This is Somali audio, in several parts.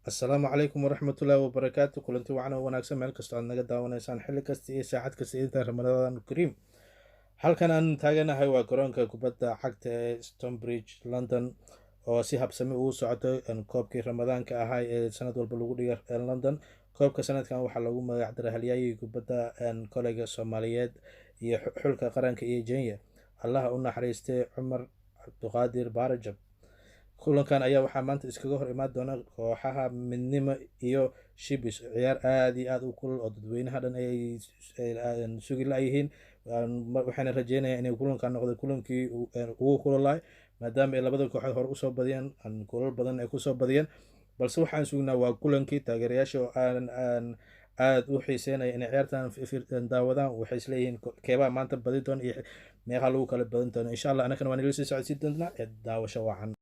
السلام عليكم ورحمة الله وبركاته. كلنتي وعنا وناكسن meel kasta aad naga daawanaysaan xilli kasta iyo saacad kasta inta Ramadaan Kariim. Halkan aan taaganahay waa garoonka kubadda cagta ee Stonebridge London oo si habsami ugu socdo koobkii Ramadaanka ahaa ee sanad walba lagu dhigo London. Koobka sanadkan waxaa lagu magac daray halyaayay kubadda koleyga Soomaaliyeed iyo xulka qaranka iyo Kenya. Allah u naxariistay Cumar Cabduqaadir Baarajab. kulankan ayaa waxaa maanta iskaga hor imaan doona kooxaha Midnimo iyo Shibis, ciyaar aad iyo aad u kulul oo dadweynaha dhan ay sugi laayihiin. waxaana rajeynayaan inay kulankan noqdo kulankii ugu kululaay maadaama ay labada kooxood hore usoo badiyeen kulal badan ay kusoo badiyeen, balse waxaan sugnaa waa kulankii taageerayaasha oo aan aad u xiiseynaya inay ciyaartan daawadaan. waxay isleeyihiin keebaa maanta badi doona iyo meeqaa lagu kala badan doona. insha allah anakana waa nagala sii socodsiin doonaa ee daawasho wacan.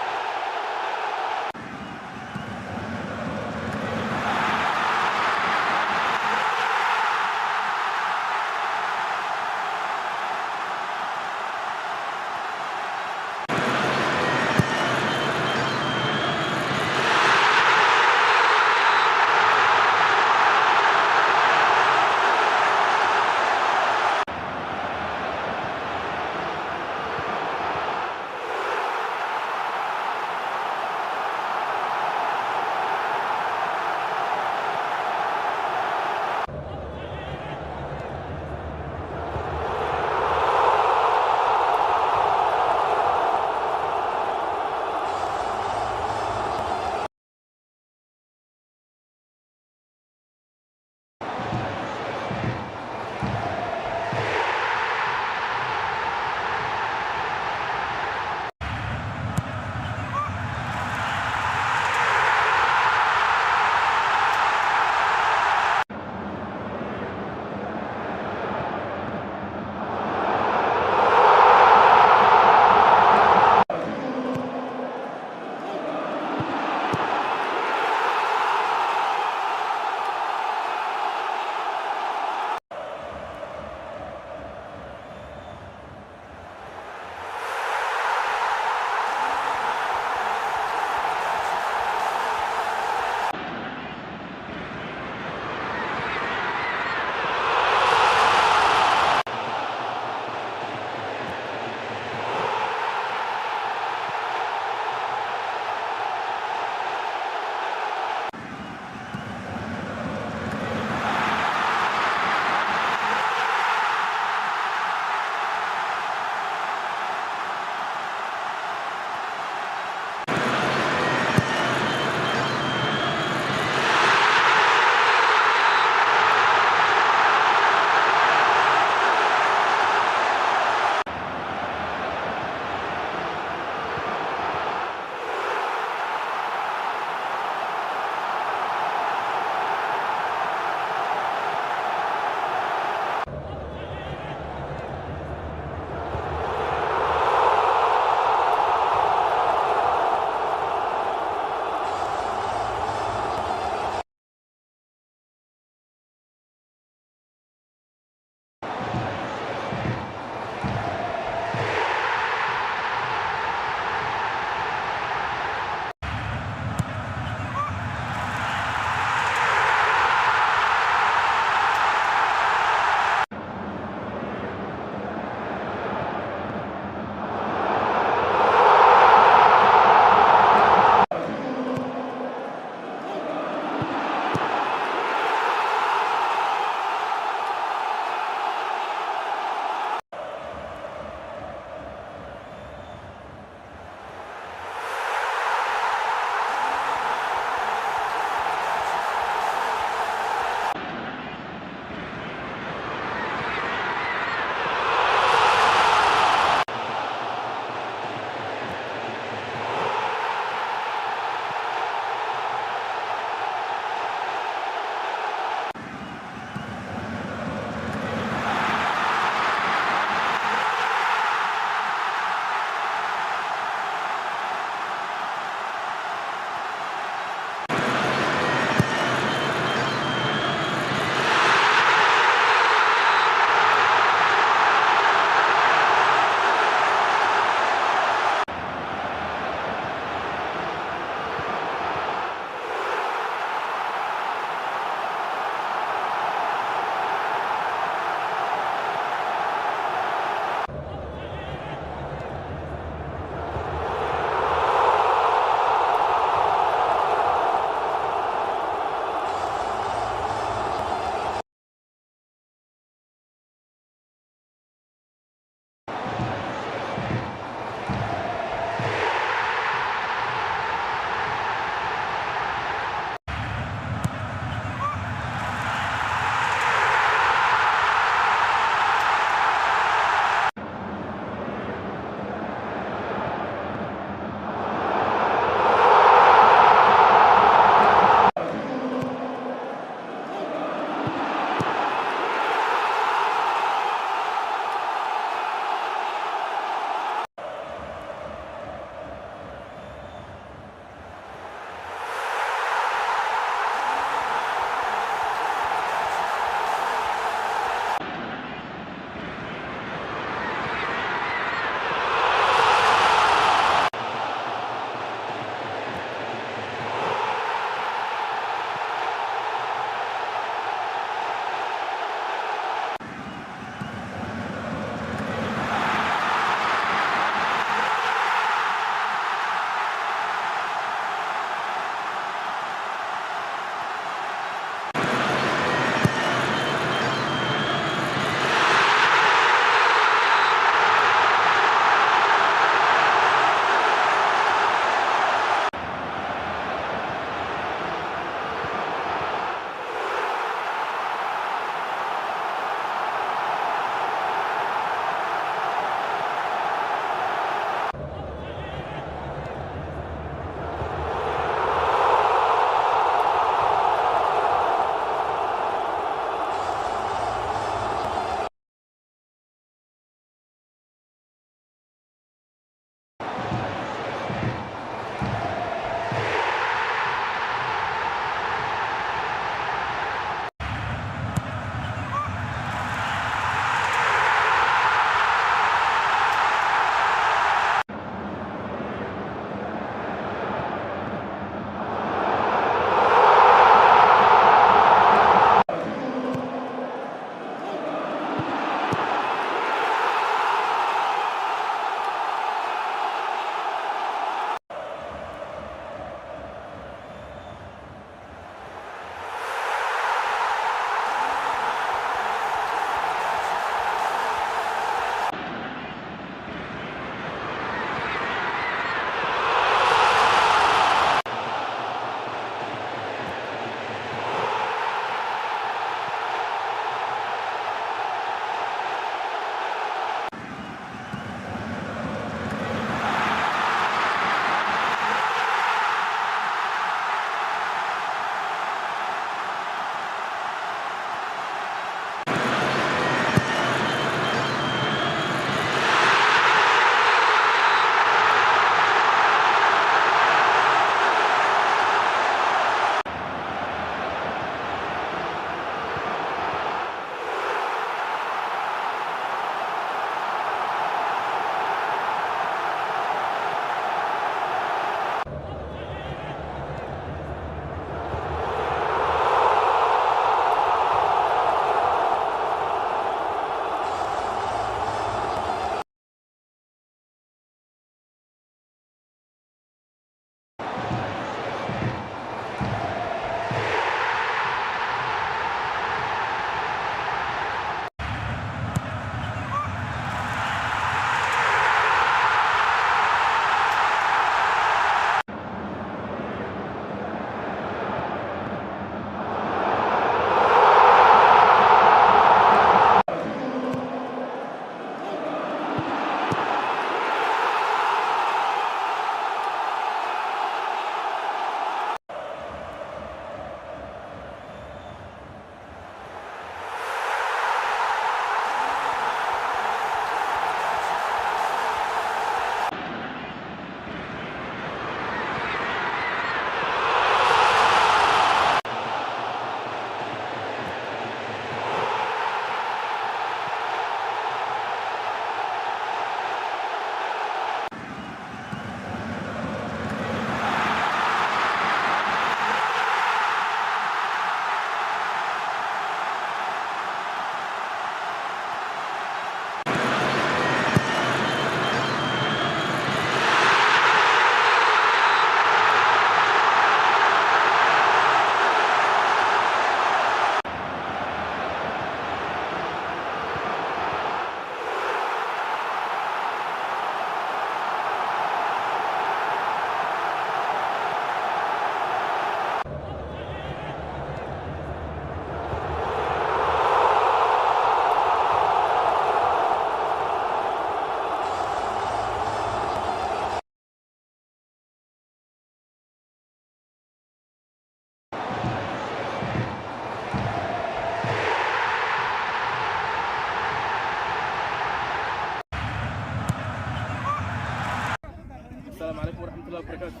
السلام عليكم ورحمة الله وبركاته.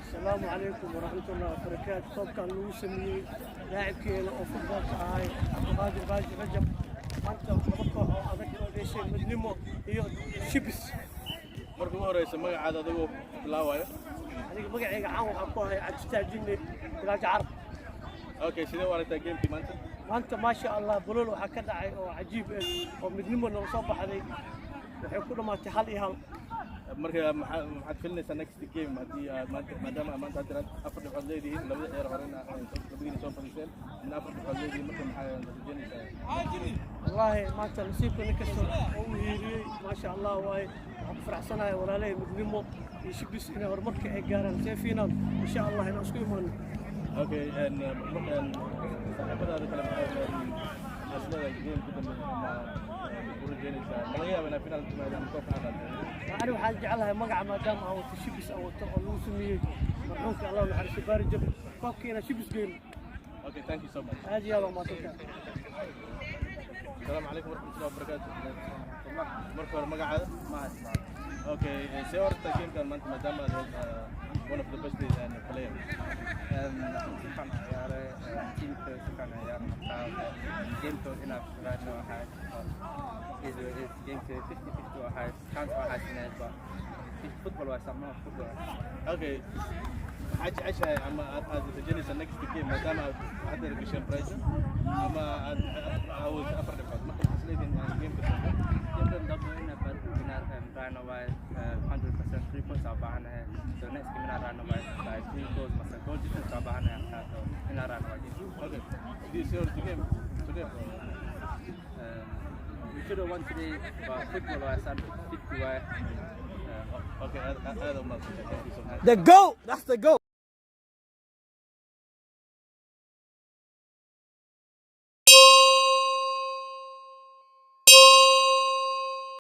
السلام عليكم ورحمة الله وبركاته. صوب كان لو سمي لاعب كيلو أو فوتبول هاي غادي باجي رجب أنت تبقى هذاك ليش مدنمو هي شيبس. مركب هوريس ما عاد هذا هو لاوايا. أنا بقى عاون أقوى عاد تستعجلني راجع عرض. أوكي شنو ورا تاجيم في مانتا؟ وأنت ما شاء الله بلول وحكذا عجيب ومدنمو إنه صبح هذي وحيكون ما تحلي هال. marka maxaad filinaysaa next game haddii maadaama maanta hadda afar dhibcood leedihiin labada ciyaar horena labadiina soo fadhiiseen min afar dhibcood leedihiin marka maxaa rajaynaysaa والله ما أنت نسيبك نكسر أو هيري ما شاء الله واي فرح سنة ولا ليه مدنمو يشبس إنه هرمك إيجارا سيفينا إن شاء الله هنا أسكت من okay and saxaabada kale aslada game ku dambe ma rajaynaysaa ma laga yaabaa inaa final timaadaan koob ka qaadato أنا waxaan jeclahay magaca maadaama aan wato shibis aan wato oo lagu sameeyay marxuumka Allah naxariisto baari jab koobkiina shibis geyn. Okay, thank you so much. aad iyo aad ma tanta. السلام عليكم ورحمة الله وبركاته. مركب magacaada ma haysta. Okay, see horta gamekan maanta maadaama one of the best player. Sikan ciyaare teamka sikan ciyaar gameto inaad raadno waxay gameto 50-50 waxay chance waxay sinayba football waa sama football. Okay, حاجة عشان أما تجلس next game maadaama hadda gashay pressure ama أول أفرد بعد ما تسليت إن game كسبنا gameto double ina bad ina raadno waa 100% 3 points abahana so next game ina raadno waa 3 goals masa goal difference abahana ina raadno waa okay this your game today we should have won today but football was 50 way okay هذا ما thank you so much The goat. That's the goat.